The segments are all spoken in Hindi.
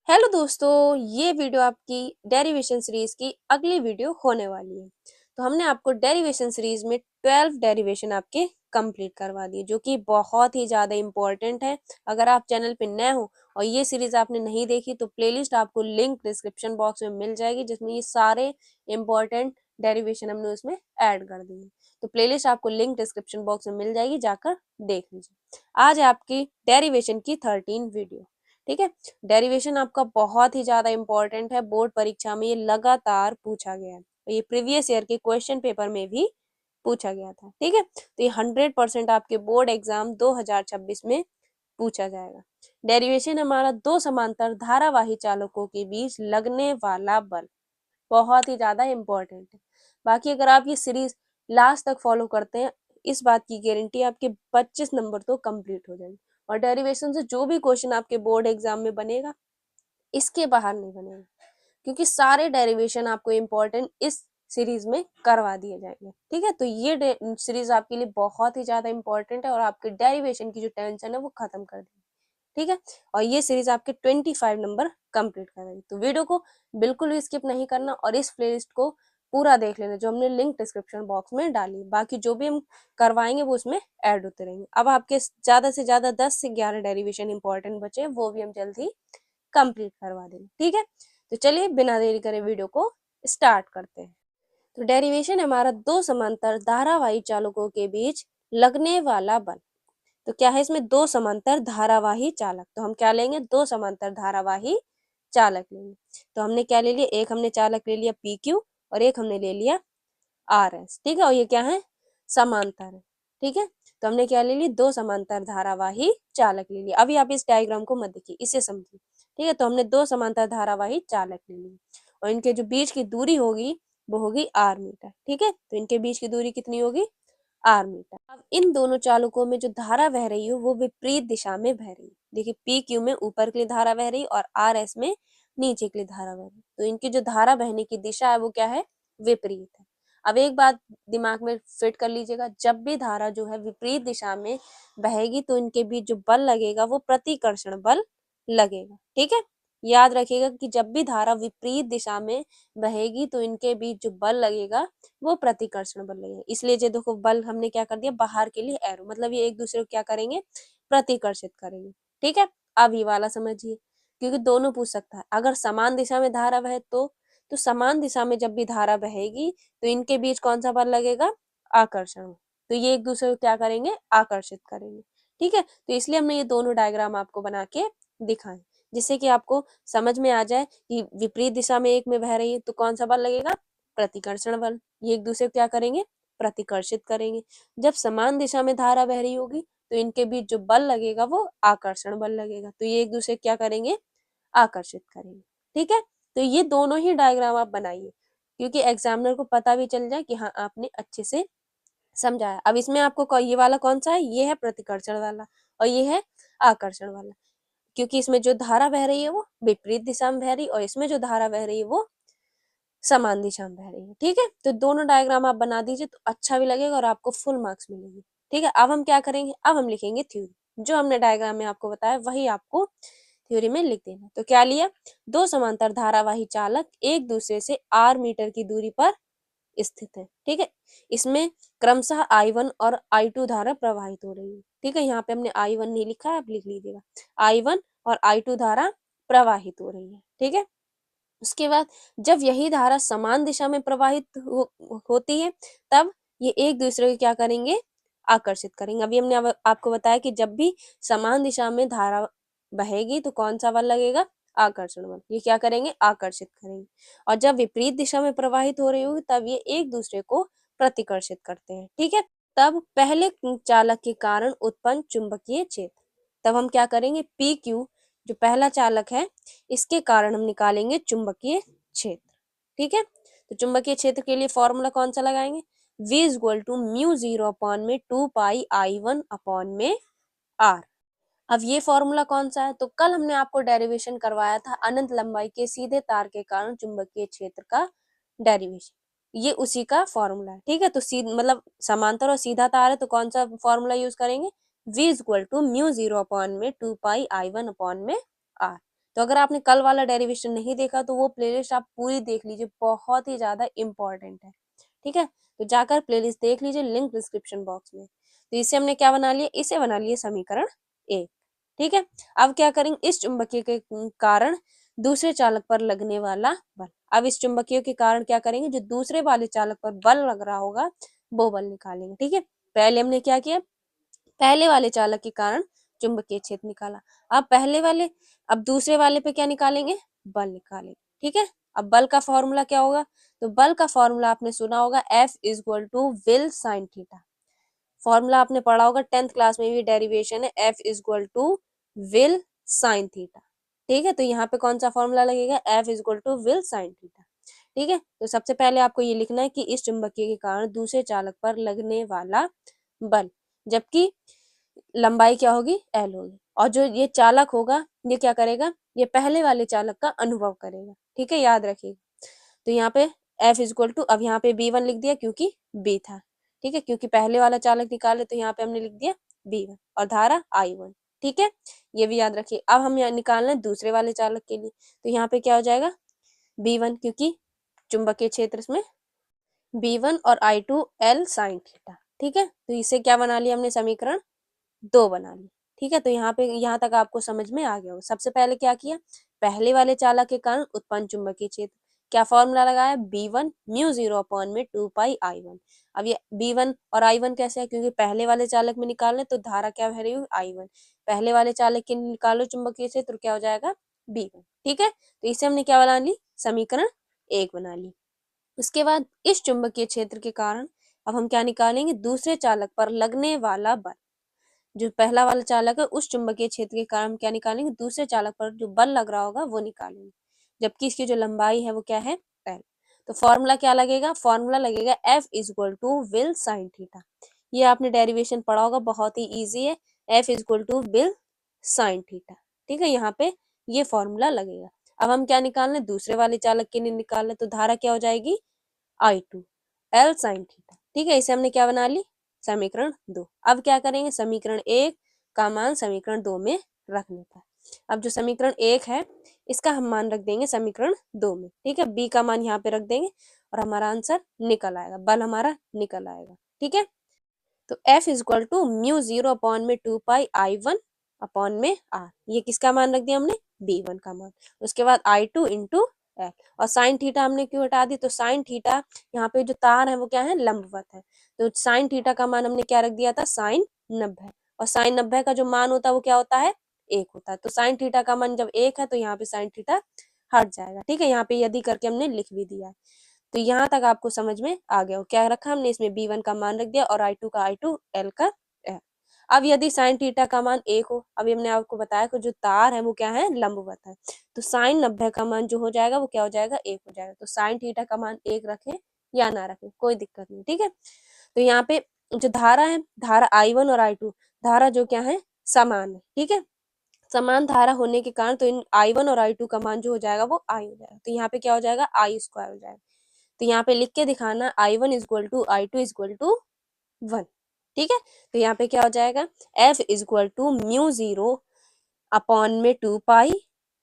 हेलो दोस्तों, ये वीडियो आपकी डेरिवेशन सीरीज की अगली वीडियो होने वाली है। तो हमने आपको डेरिवेशन सीरीज में 12 डेरिवेशन आपके कंप्लीट करवा दिए, जो कि बहुत ही ज़्यादा इम्पोर्टेंट है। अगर आप चैनल पे नए हो और ये सीरीज आपने नहीं देखी तो प्लेलिस्ट आपको लिंक डिस्क्रिप्शन बॉक्स में मिल जाएगी, जिसमें ये सारे इम्पोर्टेंट डेरिवेशन हमने उसमें ऐड कर दिए। तो प्लेलिस्ट आपको लिंक डिस्क्रिप्शन बॉक्स में मिल जाएगी, जाकर देख लीजिए। आज है आपकी डेरिवेशन की 13 वीडियो। ठीक है, डेरिवेशन आपका बहुत ही ज्यादा इंपॉर्टेंट है। बोर्ड परीक्षा में ये लगातार पूछा गया है, ये प्रीवियस ईयर के क्वेश्चन पेपर में भी पूछा गया था। ठीक है, तो ये 100% आपके बोर्ड एग्जाम 2026 में पूछा जाएगा। डेरिवेशन हमारा दो समांतर धारावाही चालकों के बीच लगने वाला बल, बहुत ही ज्यादा इंपॉर्टेंट है। बाकी अगर आप ये सीरीज लास्ट तक फॉलो करते हैं, इस बात की गारंटी आपके 25 नंबर तो कंप्लीट हो जाएंगे। और डेरिवेशन से जो भी क्वेश्चन आपके बोर्ड एग्जाम में बनेगा, इसके बाहर नहीं बनेगा, क्योंकि सारे डेरिवेशन आपको इम्पोर्टेंट इस सीरीज में करवा दिए जाएंगे। ठीक है, तो ये सीरीज आपके लिए बहुत ही ज्यादा इंपॉर्टेंट है और आपके डेरिवेशन की जो टेंशन है वो खत्म कर देगी। ठीक है, और ये सीरीज आपके 25 नंबर कंप्लीट करेगी। तो वीडियो को बिल्कुल भी स्किप नहीं करना और इस प्लेलिस्ट को पूरा देख लेना, जो हमने लिंक डिस्क्रिप्शन बॉक्स में डाली। बाकी जो भी हम करवाएंगे वो उसमें ऐड होते रहेंगे। अब आपके ज्यादा से ज्यादा 10 से 11 डेरिवेशन इंपॉर्टेंट बचे, वो भी हम जल्द ही कंप्लीट करवा देंगे। ठीक है, तो चलिए बिना देरी करे वीडियो को स्टार्ट करते हैं। तो डेरिवेशन हमारा दो समांतर धारावाही चालकों के बीच लगने वाला बल। तो क्या है इसमें, दो समांतर धारावाही चालक। तो हम क्या लेंगे, दो समांतर धारावाही चालक लेंगे। तो हमने क्या ले लिया, एक हमने चालक ले लिया पी क्यू और एक हमने ले लिया आर एस। ठीक है, और ये क्या है, समांतर है। ठीक है, तो हमने क्या ले लिया, दो समांतर धारावाही चालक ले लिया। अभी आप इस डायग्राम को मत देखिए, इसे समझिए। ठीक है, तो हमने दो समांतर धारावाही चालक ले लिए और इनके जो बीच की दूरी होगी वो होगी आर मीटर। ठीक है, तो इनके बीच की दूरी कितनी होगी, आर मीटर। अब इन दोनों चालकों में जो धारा बह रही है वो विपरीत दिशा में बह रही है। देखिए, पी क्यू में ऊपर के लिए धारा बह रही है और आर एस में नीचे के लिए धारा बह रही है। तो इनकी जो धारा बहने की दिशा है वो क्या है, विपरीत है। अब एक बात दिमाग में फिट कर लीजिएगा, जब भी धारा जो है विपरीत दिशा में बहेगी तो इनके बीच जो बल लगेगा वो प्रतिकर्षण बल लगेगा। ठीक है, याद रखिएगा कि जब भी धारा विपरीत दिशा में बहेगी तो इनके बीच जो बल लगेगा वो प्रतिकर्षण बल लगेगा। इसलिए जो देखो, बल हमने क्या कर दिया, बाहर के लिए एरो, मतलब ये एक दूसरे को क्या करेंगे, प्रतिकर्षित करेंगे। ठीक है, अब ये वाला समझिए, क्योंकि दोनों पूछ सकता है। अगर समान दिशा में धारा बहे तो समान दिशा में जब भी धारा बहेगी तो इनके बीच कौन सा बल लगेगा, आकर्षण। तो ये एक दूसरे को क्या करेंगे, आकर्षित करेंगे। ठीक है, तो इसलिए हमने ये दोनों डायग्राम आपको बना के दिखाए, जिससे कि आपको समझ में आ जाए कि विपरीत दिशा में एक में बह रही है तो कौन सा बल लगेगा, प्रतिकर्षण बल। ये एक दूसरे को क्या करेंगे, प्रतिकर्षित करेंगे। जब समान दिशा में धारा बह रही होगी तो इनके बीच जो बल लगेगा वो आकर्षण बल लगेगा। तो ये एक दूसरे क्या करेंगे, आकर्षित करेंगे। ठीक है, तो ये दोनों ही डायग्राम आप बनाइए, क्योंकि एग्जामिनर को पता भी चल जाए कि हाँ आपने अच्छे से समझा है। अब इसमें आपको ये वाला कौन सा है, ये है प्रतिकर्षण वाला और ये है आकर्षण वाला, क्योंकि इसमें जो धारा बह रही है वो विपरीत दिशा में बह रही है और इसमें जो धारा बह रही है वो समान दिशा में बह रही है। ठीक है, तो दोनों डायग्राम आप बना दीजिए तो अच्छा भी लगेगा और आपको फुल मार्क्स मिलेंगे। ठीक है, अब हम क्या करेंगे, अब हम लिखेंगे थ्योरी। जो हमने डायग्राम में आपको बताया वही आपको थ्योरी में लिख देना। तो क्या लिया, दो समांतर धारावाही चालक एक दूसरे से आर मीटर की दूरी पर स्थित है। ठीक है, इसमें क्रमशः I1 और I2 धारा प्रवाहित हो रही है। ठीक है, यहाँ पे हमने I1 नहीं लिखा है, आप लिख लीजिएगा, I1 और I2 धारा प्रवाहित हो रही है। ठीक है, उसके बाद जब यही धारा समान दिशा में प्रवाहित होती है तब ये एक दूसरे को क्या करेंगे, आकर्षित करेंगे। अभी हमने आपको बताया कि जब भी समान दिशा में धारा बहेगी तो कौन सा बल लगेगा, आकर्षण बल। ये क्या करेंगे, आकर्षित करेंगे। और जब विपरीत दिशा में प्रवाहित हो रही होगी तब ये एक दूसरे को प्रतिकर्षित करते हैं। ठीक है, तब पहले चालक के कारण उत्पन्न चुंबकीय क्षेत्र, तब हम क्या करेंगे, पी क्यू जो पहला चालक है इसके कारण हम निकालेंगे चुंबकीय क्षेत्र। ठीक है, तो चुंबकीय क्षेत्र के लिए फॉर्मूला कौन सा लगाएंगे, V equal to mu 0 upon में 2 पाई I1 अपॉन में R। अब ये फॉर्मूला कौन सा है, तो कल हमने आपको डेरिवेशन करवाया था अनंत लंबाई के सीधे तार के कारण चुंबकीय क्षेत्र का डेरिवेशन, ये उसी का फॉर्मूला है। ठीक है, तो मतलब समांतर और सीधा तार है तो कौन सा फॉर्मूला यूज करेंगे, V equal to mu 0 upon में 2 पाई I1 अपॉन में R। तो अगर आपने कल वाला डेरिवेशन नहीं देखा तो वो प्लेलिस्ट आप पूरी देख लीजिए, बहुत ही ज़्यादा इम्पोर्टेंट है, ठीक है। तो जाकर प्लेलिस्ट देख लीजिए, लिंक डिस्क्रिप्शन बॉक्स में। तो इसे हमने क्या बना लिया, इसे बना लिया समीकरण 1, ठीक है। अब क्या करेंगे, इस चुंबकीय के कारण दूसरे चालक पर लगने वाला बल। अब इस चुंबकीय के कारण क्या करेंगे, जो दूसरे वाले चालक पर बल लग रहा होगा वो बल निकालेंगे, ठीक है। पहले हमने क्या किया, पहले वाले चालक के कारण चुंबकीय क्षेत्र निकाला। अब दूसरे वाले पे क्या निकालेंगे, बल निकालेंगे, ठीक है। अब बल का फॉर्मूला क्या होगा, तो बल का फॉर्मूला आपने सुना होगा, F equal to will sine theta. Formula आपने पढ़ा होगा 10th क्लास में भी, डेरिवेशन है F equal to will sine theta, ठीक है। तो यहाँ पे कौन सा फॉर्मूला लगेगा, F equal to will sine theta, ठीक है। तो सबसे पहले आपको ये लिखना है कि इस चुंबकीय के कारण दूसरे चालक पर लगने वाला बल, जबकि लंबाई क्या होगी, L होगी, और जो ये चालक होगा ये क्या करेगा, ये पहले वाले चालक का अनुभव करेगा, ठीक है, याद रखिएगा। तो यहाँ पे F इक्वल टू, अब यहाँ पे B1 लिख दिया क्योंकि B था, ठीक है, क्योंकि पहले वाला चालक निकाले तो यहाँ पे हमने लिख दिया B1 और धारा I1, ठीक है, ये भी याद रखिए। अब हम यहाँ निकालना है दूसरे वाले चालक के लिए, तो यहाँ पे क्या हो जाएगा B1, क्योंकि चुंबकीय क्षेत्र में B1 और I2 L साइन थीटा, ठीक है। तो इसे क्या बना लिया हमने, समीकरण 2 बना ली, ठीक है। तो यहाँ तक आपको समझ में आ गया हो। सबसे पहले क्या किया, पहले वाले चालक के कारण उत्पन्न चुंबकीय क्षेत्र, क्या फॉर्मूला लगाया, B1 म्यू 0 अपॉन में 2 पाई I1। अब ये B1 और I1 कैसे है, क्योंकि पहले वाले चालक में निकालने तो धारा क्या है, I1, पहले वाले चालक के निकालो चुंबकीय क्षेत्र, क्या हो जाएगा B1, ठीक है। तो इसे हमने क्या बना ली, समीकरण 1 बना ली। उसके बाद इस चुंबकीय क्षेत्र के कारण अब हम क्या निकालेंगे, दूसरे चालक पर लगने वाला बल। जो पहला वाला चालक है उस चुंबकीय क्षेत्र के कारण क्या निकालेंगे, दूसरे चालक पर जो बल लग रहा होगा वो निकालेंगे, जबकि इसकी जो लंबाई है वो क्या है, L। तो फॉर्मूला क्या लगेगा, फॉर्मूला लगेगा F equal to will sine theta. ये आपने डेरिवेशन पढ़ा होगा, बहुत ही इजी है, F equal to will sine theta, ठीक है। यहाँ पे ये फॉर्मूला लगेगा। अब हम क्या निकालने, दूसरे वाले चालक के लिए निकालने, तो धारा क्या हो जाएगी, I2 L साइन थीटा, ठीक है। इसे हमने क्या बना ली, समीकरण 2। अब क्या करेंगे, समीकरण 1 का मान समीकरण 2 में रखने का। अब जो समीकरण 1 है इसका हम मान रख देंगे समीकरण 2 में, ठीक है। B का मान यहाँ पे रख देंगे और हमारा आंसर निकल आएगा, बल हमारा निकल आएगा, ठीक है। तो F equal to mu 0 upon में 2 पाई I1 अपॉन में R, ये किसका मान रख दिया हमने, B1 का मान। उसके बाद I2 इंटू L, और साइन थीटा हमने क्यों हटा दी, तो साइन थीटा यहाँ पे जो तार है वो क्या है, लंबवत है, तो साइन थीटा का मान हमने क्या रख दिया था, साइन 90, और साइन 90 का जो मान होता है वो क्या होता है, 1 होता है। तो साइन थीटा का मान जब 1 है तो यहाँ पे साइन थीटा हट जाएगा, ठीक है। यहाँ पे यदि करके हमने लिख भी दिया है। तो यहाँ तक आपको समझ में आ गया हो, क्या रखा हमने इसमें, B1 का मान रख दिया और I2 का I2, L का L। अब यदि साइन थीटा का मान 1 हो, अभी हमने आपको बताया कि जो तार है वो क्या है, लंबवत है, तो साइन 90 का मान जो हो जाएगा वो क्या हो जाएगा, 1 हो जाएगा। तो साइन थीटा का मान 1 रखें या ना रखें कोई दिक्कत नहीं, ठीक है। तो यहाँ पे जो धारा है, धारा I1 और I2 धारा जो क्या है, समान है, ठीक है। समान धारा होने के कारण तो इन I1 और I2 का मान जो हो जाएगा वो I हो जाएगा, तो यहाँ पे क्या हो जाएगा, I स्क्वायर हो जाएगा। तो यहाँ पे लिख के दिखाना, I1 equal to I2 equal to 1, ठीक है। तो यहाँ पे क्या हो जाएगा, F equal to mu 0 upon में 2 पाई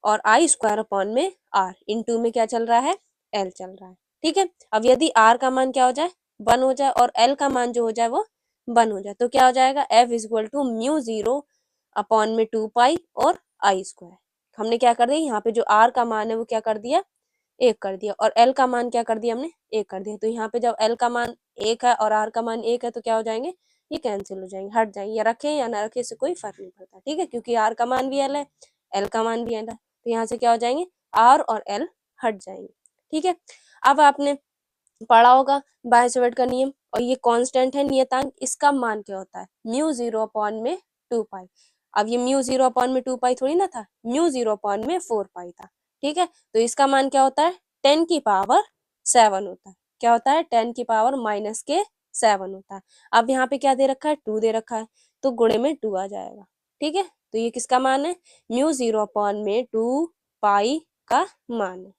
और I स्क्वायर अपॉन में R, इन टू में क्या चल रहा है, L चल रहा है, ठीक है। अब यदि R का मान क्या हो जाए, 1 हो जाए, और L का मान जो हो जाए वो 1 हो जाए, तो क्या हो जाएगा, F equal to mu 0 upon में 2 पाई और I स्क्वायर। हमने क्या कर दिया, यहाँ पे जो R का मान है वो क्या कर दिया, 1 कर दिया, और L का मान क्या कर दिया हमने, 1 कर दिया। तो यहाँ पे जब L का मान 1 है और R का मान 1 है तो क्या हो जाएंगे, ये कैंसिल हो जाएंगे, हट जाएंगे, या रखें या ना रखें इससे कोई फर्क नहीं पड़ता, ठीक है, क्योंकि R का मान भी L है, L का मान भी L है, तो यहाँ से क्या हो जाएंगे, R और L हट जाएंगे, ठीक है। अब आपने पढ़ा होगा बाय-सेवर्ट का नियम, और ये कांस्टेंट है, नियतांक, इसका मान क्या होता है, म्यू 0 अपॉन में 2 पाई। अब ये म्यू 0 अपॉन में 2 पाई थोड़ी ना था, म्यू 0 अपॉन में 4 पाई था, ठीक है। तो इसका मान क्या होता है, 10 की पावर 7 होता है, क्या होता है, 10 की पावर माइनस के 7 होता है। अब यहाँ पे क्या दे रखा है, 2 दे रखा है, तो गुणे में 2 आ जाएगा, ठीक है। तो ये किसका मान है, म्यू 0 अपॉन में 2 पाई का मान है,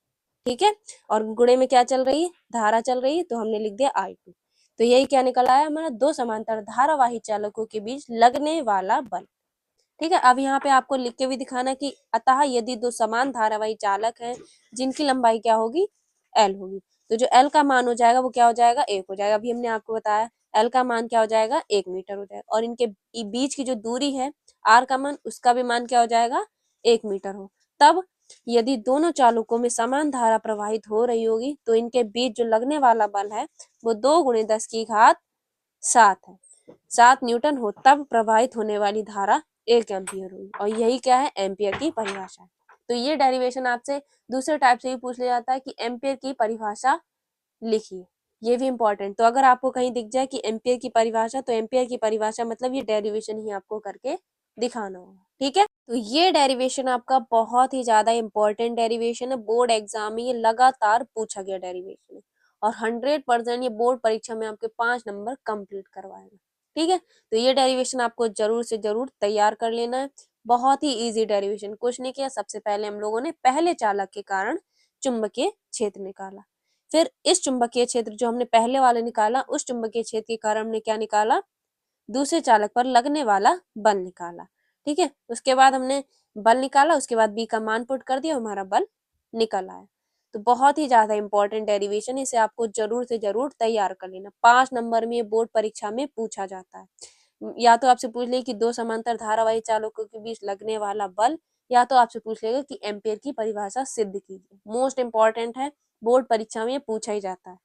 ठीक है। और गुणे में क्या चल रही है, धारा चल रही है, तो हमने लिख दिया I2। तो यही क्या निकल आया हमारा, दो समांतर धारावाही चालकों के बीच लगने वाला बल, ठीक है। अब यहाँ पे आपको लिख के भी दिखाना कि अतः यदि दो समान धारावाही चालक हैं जिनकी लंबाई क्या होगी, एल होगी, तो जो एल का मान हो जाएगा वो क्या हो जाएगा, 1 हो जाएगा। अभी हमने आपको बताया एल का मान क्या हो जाएगा, 1 मीटर हो जाएगा, और इनके बीच की जो दूरी है आर का मान, उसका भी मान क्या हो जाएगा, 1 मीटर हो। तब यदि दोनों चालकों में समान धारा प्रवाहित हो रही होगी तो इनके बीच जो लगने वाला बल है वो 2 × 10⁷ है, 7 न्यूटन हो, तब प्रवाहित होने वाली धारा 1 एम्पियर होगी। और यही क्या है, एम्पियर की परिभाषा है। तो ये डेरिवेशन आपसे दूसरे टाइप से भी पूछ लिया जाता है कि एम्पियर की परिभाषा लिखिए, ये भी इंपॉर्टेंट। तो अगर आपको कहीं दिख जाए कि एम्पियर की परिभाषा, तो एम्पियर की परिभाषा मतलब ये डेरिवेशन ही आपको करके दिखाना होगा। ठीक है, तो ये डेरिवेशन आपका बहुत ही ज्यादा इंपॉर्टेंट डेरिवेशन है, बोर्ड एग्जाम में ये लगातार पूछा गया डेरिवेशन है, और 100% ये बोर्ड परीक्षा में आपके 5 नंबर कंप्लीट करवाएगा। ठीक है, तो ये डेरिवेशन आपको जरूर से जरूर तैयार कर लेना है। बहुत ही इजी डेरिवेशन, कुछ नहीं किया, सबसे पहले हम लोगों ने पहले चालक के कारण चुंबकीय क्षेत्र निकाला, फिर इस चुंबकीय क्षेत्र जो हमने पहले वाले निकाला, उस चुंबकीय क्षेत्र के कारण हमने क्या निकाला, दूसरे चालक पर लगने वाला बल निकाला। ठीक है, उसके बाद हमने बल निकाला, उसके बाद बी का मान पुट कर दिया, हमारा बल निकल आया। तो बहुत ही ज्यादा इंपॉर्टेंट डेरिवेशन, इसे आपको जरूर से जरूर तैयार कर लेना। 5 नंबर में बोर्ड परीक्षा में पूछा जाता है। या तो आपसे पूछ ले कि दो समांतर धारावाही चालकों के बीच लगने वाला बल, या तो आपसे पूछ लेगा कि एम्पियर की परिभाषा सिद्ध कीजिए। मोस्ट इंपॉर्टेंट है, बोर्ड परीक्षा में पूछा ही जाता है।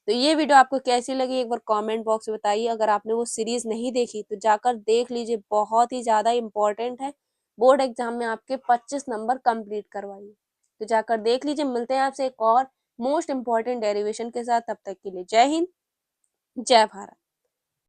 तो ये वीडियो आपको कैसी लगी एक बार कमेंट बॉक्स में बताइए। अगर आपने वो सीरीज नहीं देखी तो जाकर देख लीजिए, बहुत ही ज्यादा इंपॉर्टेंट है, बोर्ड एग्जाम में आपके 25 नंबर कंप्लीट करवाइए। तो जाकर देख लीजिए। मिलते हैं आपसे एक और मोस्ट इंपॉर्टेंट डेरिवेशन के साथ, तब तक के लिए जय हिंद, जय भारत।